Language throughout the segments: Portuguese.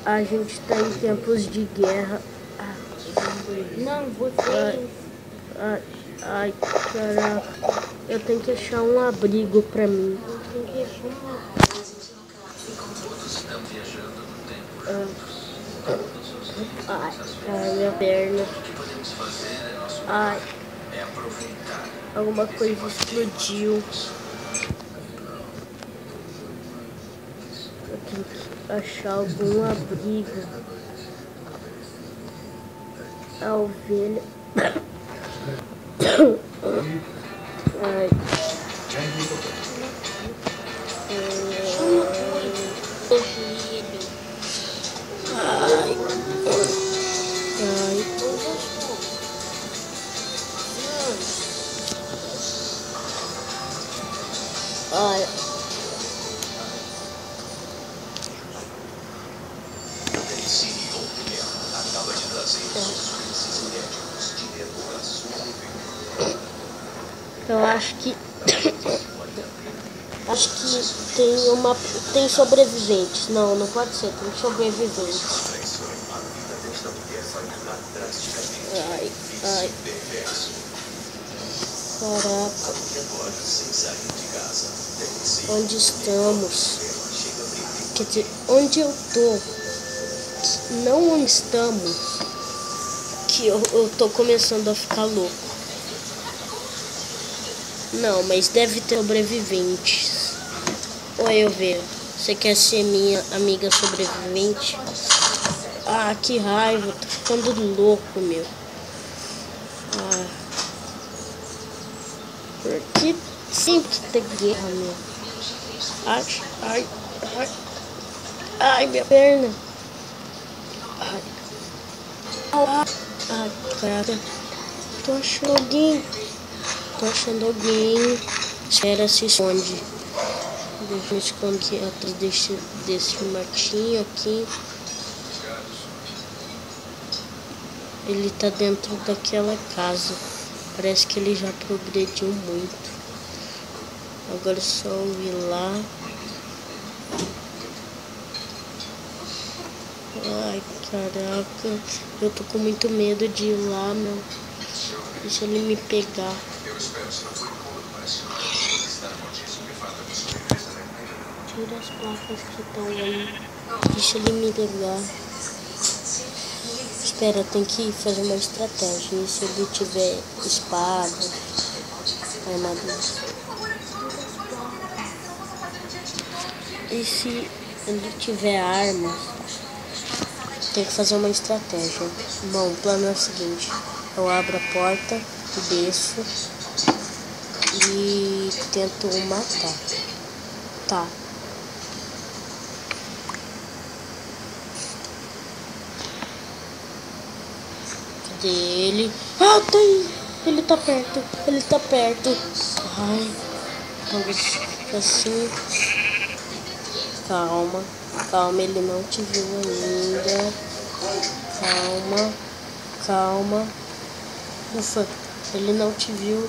A gente tá em tempos de guerra. Não, você... Ai, caraca. Eu tenho que achar um abrigo pra mim. Eu tenho que achar uma... Ai, minha perna. Ai, alguma coisa explodiu. Eu tenho que achar algum abrigo. A ovelha. Ai. Ai. Eu acho que tem sobreviventes. Não pode ser, tem sobreviventes. Ai. Caraca. Onde estamos? Quer dizer, onde eu tô? Não onde estamos. Que eu tô começando a ficar louco. Não, mas deve ter sobreviventes. Oi, eu vejo. Você quer ser minha amiga sobrevivente? Ah, que raiva. Tô ficando louco, meu. Porque sempre tem guerra, meu. Ai, minha perna. Ai, cara. Tô achando alguém. Espera, se esconde. Deixa eu me esconder atrás desse matinho aqui. Ele tá dentro daquela casa. Parece que ele já progrediu muito. Agora é só eu ir lá. Ai, caraca. Eu tô com muito medo de ir lá, meu. Deixa ele me pegar. Tira as placas que estão aí. Deixa ele me pegar. Espera, tem que fazer uma estratégia. E se ele tiver espada, armadura? E se ele tiver arma? Tem que fazer uma estratégia. Bom, o plano é o seguinte. Eu abro a porta, desço e tento matar. Tá. Cadê ele? Ah, tá aí. Ele tá perto. Ai. Vamos assim. Calma, ele não te viu ainda. Calma. Ufa, ele não te viu.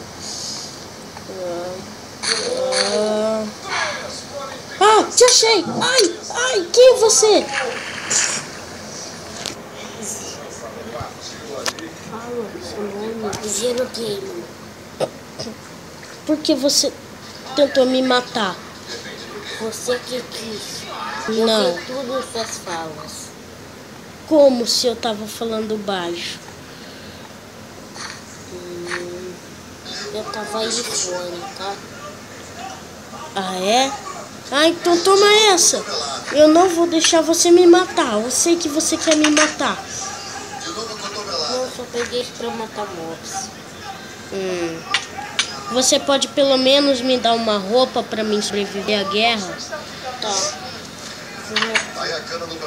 Te achei! Ai, quem é você? Fala, seu nome. Zero Game. Por que você tentou me matar? Você que quis. Não. Eu vi tudo as suas falas. Como se eu tava falando baixo? Eu tava aí fora, tá? Ah, é? Ah, então toma essa. Eu não vou deixar você me matar. Eu sei que você quer me matar. Eu só peguei isso pra matar mobs. Você pode pelo menos me dar uma roupa pra mim sobreviver à guerra? Tá.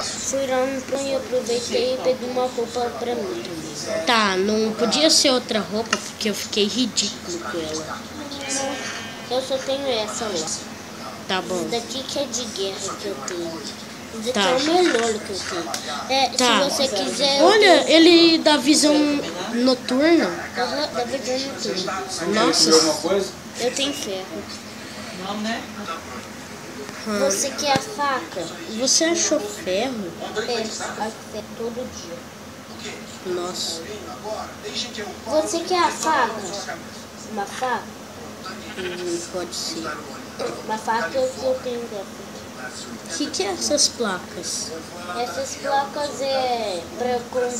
Fui lá no plano e aproveitei e peguei uma roupa pra mim também. Tá, não podia ser outra roupa porque eu fiquei ridículo com ela. Eu só tenho essa lá. Tá bom. Esse daqui que é de guerra que eu tenho. Esse daqui Tá. é o melhor que eu tenho. Tá. Se você quiser... Olha, ele dá visão noturna. Da visão noturna. Nossa. Eu tenho ferro. Não, né? Você quer a faca? Você achou ferro? É, acho que é todo dia. Nossa. Você quer a faca? Uma faca? Pode ser. Uma faca que eu tenho dentro. O que é essas placas? Essas placas é para quando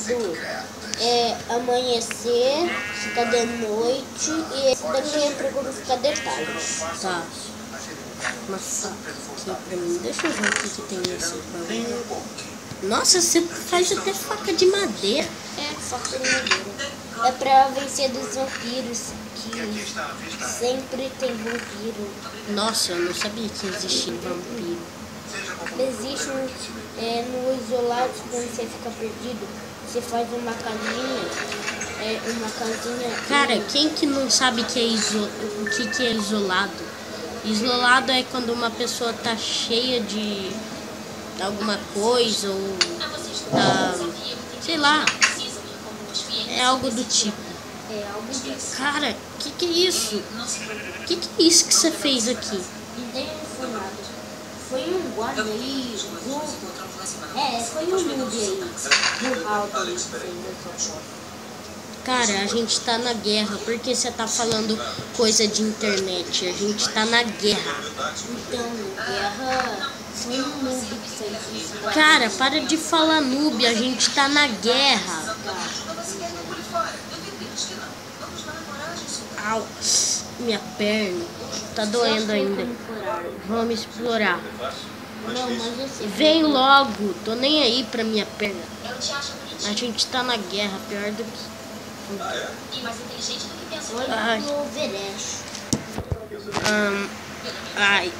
amanhecer, fica de noite, e esse daqui é para quando ficar de tarde. Tá. Uma faca aqui pra mim. Deixa eu ver o que tem nesse bagulho. Nossa, você faz até faca de madeira. É, faca de madeira. É para vencer dos vampiros, que sempre tem vampiro. Nossa, eu não sabia que existia vampiro. Existe no isolado, quando você fica perdido, você faz uma casinha. Cara, quem que não sabe que é o que é isolado? Isolado é quando uma pessoa tá cheia de alguma coisa ou tá, sei lá, é algo do tipo. É algo disso. Cara, que é isso? Que é isso que você fez aqui? Ninguém foi nada. Foi um guarda aí foi um noob aí do Aldo que fez essa foto. Cara, a gente tá na guerra. Por que você tá falando coisa de internet? A gente tá na guerra. Então, guerra foi um noob que fez isso. Cara, para de falar noob. A gente tá na guerra. Au, minha perna. Tá doendo ainda. Vamos explorar. Não, mas assim. Vem logo. Tô nem aí pra minha perna. A gente tá na guerra. Pior do que... Olha pro Everest. Ai.